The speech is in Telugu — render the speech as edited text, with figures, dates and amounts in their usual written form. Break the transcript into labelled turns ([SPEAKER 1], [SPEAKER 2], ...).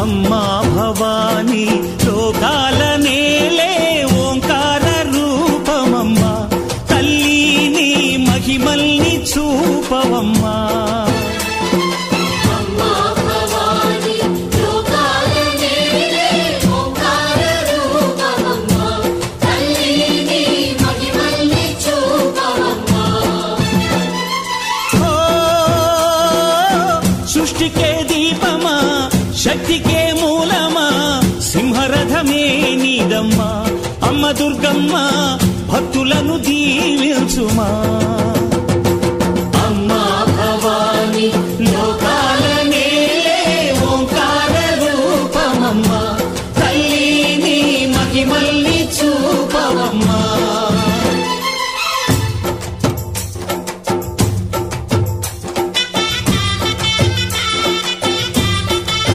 [SPEAKER 1] అమ్మా భవానీ లోకాల నేలే ఓంకార రూపమమ్మా, తల్లి నీ మహిమల్ని చూపవమ్మా. సృష్టికే దీపమా, శక్తికే మూలమా, సింహరథమే నీదమ్మా. అమ్మ దుర్గమ్మ భక్తులను దీవించుమా.